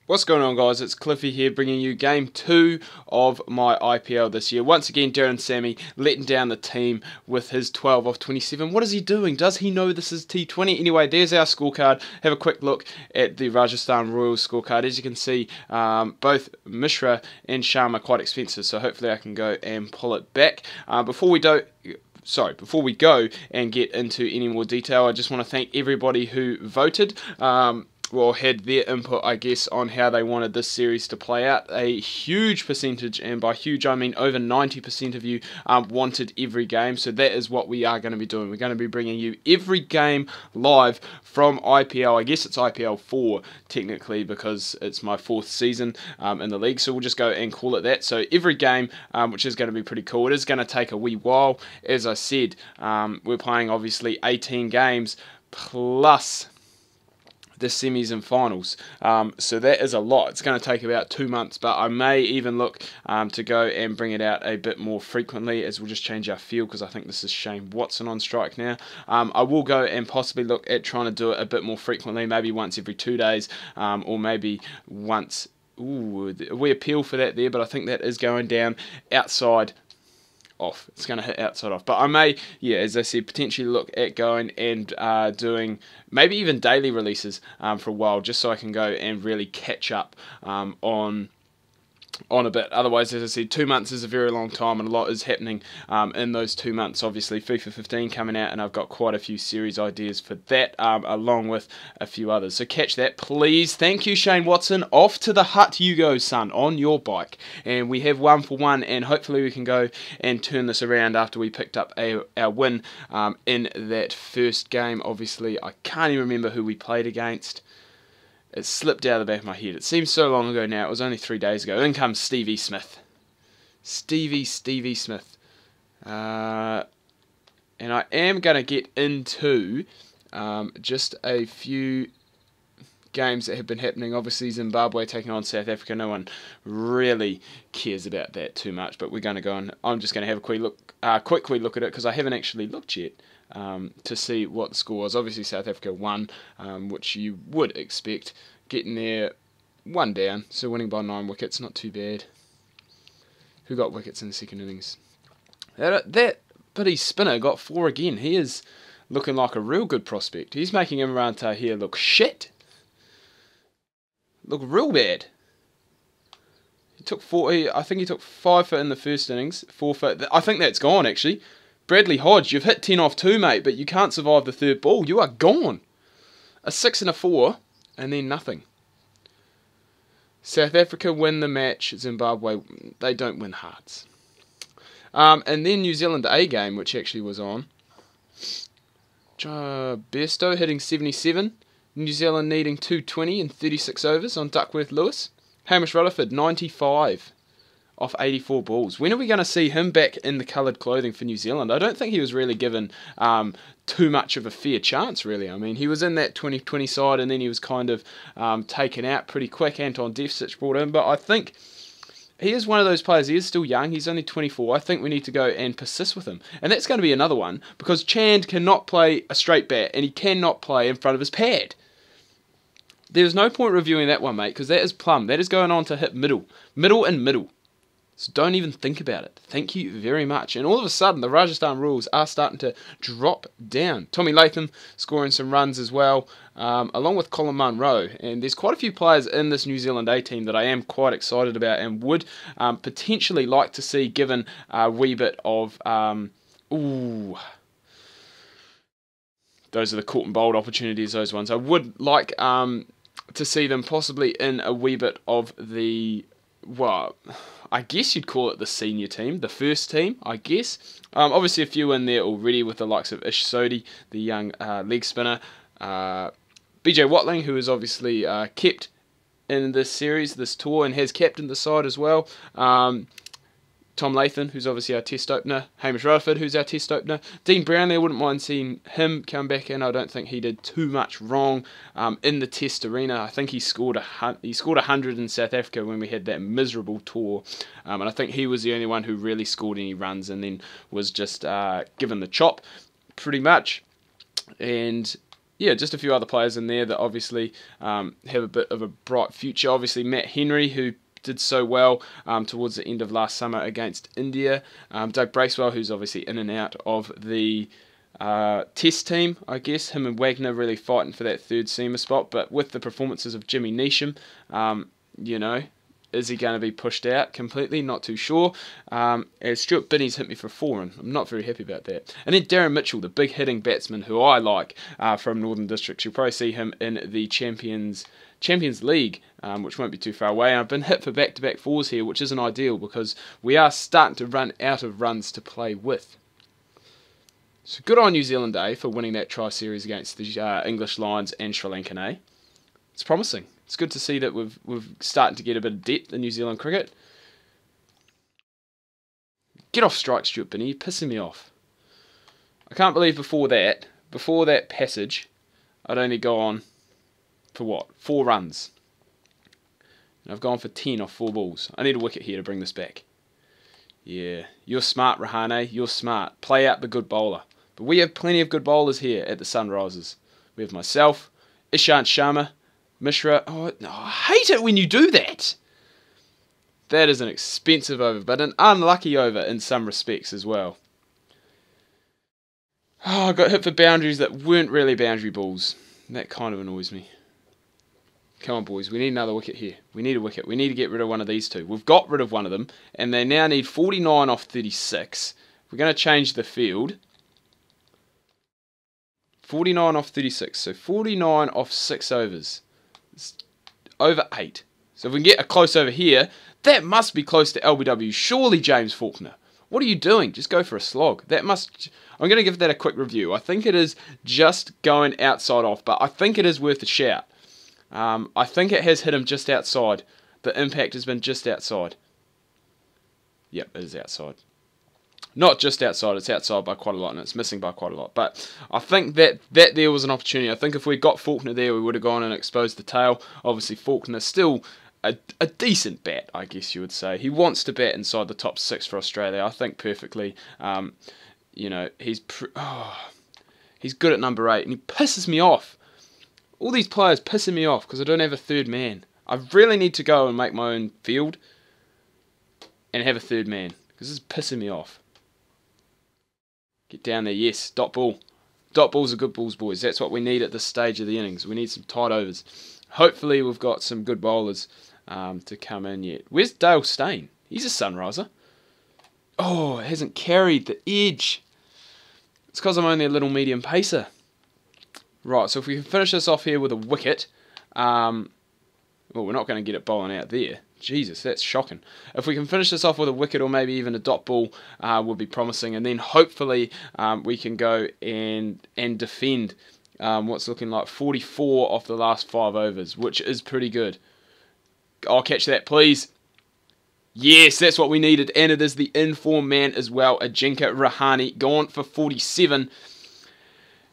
What's going on, guys? It's Cliffy here, bringing you game 2 of my IPL this year. Once again, Darren Sammy letting down the team with his 12 off 27. What is he doing? Does he know this is T20? Anyway, there's our scorecard. Have a quick look at the Rajasthan Royals scorecard. As you can see, both Mishra and Sharma are quite expensive, so hopefully I can go and pull it back. Before we go and get into any more detail, I just want to thank everybody who voted. Had their input, I guess, on how they wanted this series to play out. A huge percentage, and by huge I mean over 90% of you, wanted every game, so that is what we are going to be doing. We're going to be bringing you every game live from IPL. I guess it's IPL 4, technically, because it's my 4th season in the league, so we'll just go and call it that. So every game, which is going to be pretty cool. It is going to take a wee while. As I said, we're playing, obviously, 18 games, plus the semis and finals, so that is a lot. It's going to take about 2 months, but I may even look to go and bring it out a bit more frequently, as we'll just change our field, because I think this is Shane Watson on strike now. I will go and possibly look at trying to do it a bit more frequently, maybe once every 2 days, or maybe once. We appeal for that there, but I think that is going down outside off. It's going to hit outside off. But I may, as I said, potentially look at going and doing maybe even daily releases for a while, just so I can go and really catch up on a bit. Otherwise, as I said, 2 months is a very long time, and a lot is happening in those 2 months. Obviously, FIFA 15 coming out, and I've got quite a few series ideas for that, along with a few others. So catch that, please. Thank you, Shane Watson. Off to the hut you go, son, on your bike. And we have 1 for 1, and hopefully we can go and turn this around after we picked up our win in that first game. Obviously, I can't even remember who we played against. It slipped out of the back of my head. It seems so long ago now. It was only 3 days ago. In comes Stevie Smith. Stevie Smith. And I am going to get into just a few games that have been happening. Obviously, Zimbabwe taking on South Africa. No one really cares about that too much, but we're going to go on. I'm just going to have a quick look at it, because I haven't actually looked yet to see what the score was. Obviously, South Africa won, which you would expect, getting there 1 down, so winning by 9 wickets, not too bad. Who got wickets in the second innings? That bloody spinner got 4 again. He is looking like a real good prospect. He's making Imran Tahir look shit. Look real bad. He took 4. I think he took 5 for in the first innings. 4 for. I think that's gone, actually. Bradley Hodge, you've hit 10 off 2, mate, but you can't survive the third ball. You are gone. A 6 and a 4, and then nothing. South Africa win the match. Zimbabwe, they don't win hearts. And then New Zealand A game, which actually was on. Bairstow hitting 77. New Zealand needing 220 in 36 overs on Duckworth Lewis. Hamish Rutherford, 95. Off 84 balls. When are we going to see him back in the coloured clothing for New Zealand? I don't think he was really given too much of a fair chance, really. I mean, he was in that 2020 side, and then he was kind of taken out pretty quick. Anton Devcich brought in, but I think he is one of those players. He is still young. He's only 24. I think we need to go and persist with him. And that's going to be another one, because Chand cannot play a straight bat, and he cannot play in front of his pad. There's no point reviewing that one, mate, because that is plumb. That is going on to hit middle. Middle and middle. So don't even think about it. Thank you very much. And all of a sudden, the Rajasthan Royals are starting to drop down. Tommy Latham scoring some runs as well, along with Colin Munro. And there's quite a few players in this New Zealand A team that I am quite excited about and would potentially like to see given a wee bit of... those are the caught and bowled opportunities, those ones. I would like to see them possibly in a wee bit of the... I guess you'd call it the senior team, the first team, I guess. Obviously a few in there already with the likes of Ish Sodhi, the young leg spinner. BJ Watling, who is obviously kept in this series, this tour, and has captained the side as well. Tom Latham, who's obviously our test opener. Hamish Rutherford, who's our test opener. Dean Brownlee, I wouldn't mind seeing him come back in. I don't think he did too much wrong in the test arena. I think he scored 100 in South Africa when we had that miserable tour. And I think he was the only one who really scored any runs and then was just given the chop, pretty much. And yeah, just a few other players in there that obviously have a bit of a bright future. Obviously, Matt Henry, who did so well towards the end of last summer against India. Doug Bracewell, who's obviously in and out of the Test team, I guess. Him and Wagner really fighting for that third seamer spot. But with the performances of Jimmy Neesham, you know, is he going to be pushed out completely? Not too sure. As Stuart Binney's hit me for 4, and I'm not very happy about that. And then Darren Mitchell, the big hitting batsman who I like from Northern Districts. You'll probably see him in the Champions League, which won't be too far away. And I've been hit for back-to-back 4s here, which isn't ideal because we are starting to run out of runs to play with. So good on New Zealand, for winning that tri-series against the English Lions and Sri Lankan, It's promising. It's good to see that we've starting to get a bit of depth in New Zealand cricket. Get off strike, Stuart Binney. You're pissing me off. I can't believe before that passage, I'd only go on for what? 4 runs. And I've gone for 10 off 4 balls. I need a wicket here to bring this back. Yeah, you're smart, Rahane. You're smart. Play out the good bowler. But we have plenty of good bowlers here at the Sunrisers. We have myself, Ishant Sharma, Mishra. Oh, no, I hate it when you do that. That is an expensive over, but an unlucky over in some respects as well. Oh, I got hit for boundaries that weren't really boundary balls. That kind of annoys me. Come on, boys. We need another wicket here. We need a wicket. We need to get rid of one of these two. We've got rid of one of them, and they now need 49 off 36. We're going to change the field. 49 off 36. So 49 off 6 overs. It's over 8. So if we can get a close over here, that must be close to LBW. Surely, James Faulkner. What are you doing? Just go for a slog. That must... I'm going to give that a quick review. I think it is just going outside off, but I think it is worth a shout. I think it has hit him just outside. The impact has been just outside. Yep, it is outside. Not just outside, it's outside by quite a lot, and it's missing by quite a lot. But I think that there was an opportunity. I think if we got Faulkner there, we would have gone and exposed the tail. Obviously, Faulkner's still a decent bat, I guess you would say. He wants to bat inside the top 6 for Australia, I think, perfectly. You know, he's good at number 8, and he pisses me off. All these players pissing me off because I don't have a third man. I really need to go and make my own field and have a third man because this is pissing me off. Get down there, yes. Dot ball. Dot balls are good balls, boys. That's what we need at this stage of the innings. We need some tight overs. Hopefully we've got some good bowlers to come in yet. Where's Dale Steyn? He's a sunriser. Oh, it hasn't carried the edge. It's because I'm only a little medium pacer. Right, so if we can finish this off here with a wicket, well, we're not going to get it bowling out there. Jesus, that's shocking. If we can finish this off with a wicket or maybe even a dot ball, would be promising. And then hopefully we can go and defend what's looking like 44 off the last 5 overs, which is pretty good. I'll catch that, please. Yes, that's what we needed. And it is the in-form man as well, Ajinkya Rahane, gone for 47.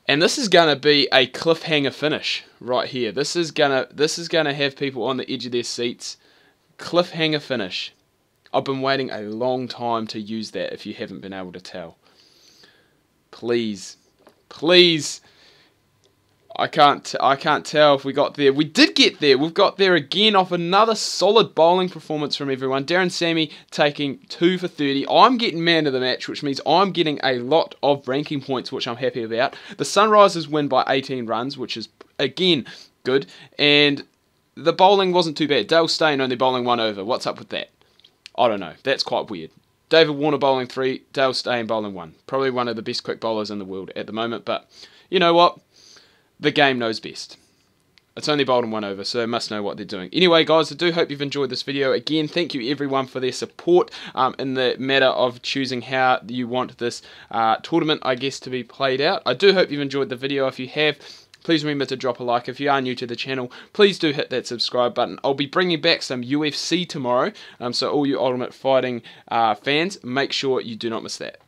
And this is going to be a cliffhanger finish right here. This is gonna have people on the edge of their seats. Cliffhanger finish. I've been waiting a long time to use that if you haven't been able to tell. Please. Please. I can't tell if we got there. We did get there. We've got there again off another solid bowling performance from everyone. Darren Sammy taking 2 for 30. I'm getting man of the match, which means I'm getting a lot of ranking points, which I'm happy about. The Sunrisers win by 18 runs, which is, again, good. And the bowling wasn't too bad. Dale Steyn only bowling 1 over. What's up with that? I don't know. That's quite weird. David Warner bowling 3, Dale Steyn bowling 1. Probably one of the best quick bowlers in the world at the moment, but you know what? The game knows best. It's only bowled in 1 over, so they must know what they're doing. Anyway, guys, I do hope you've enjoyed this video. Again, thank you everyone for their support in the matter of choosing how you want this tournament, I guess, to be played out. I do hope you've enjoyed the video. If you have, please remember to drop a like. If you are new to the channel, please do hit that subscribe button. I'll be bringing back some UFC tomorrow, so all you Ultimate Fighting fans, make sure you do not miss that.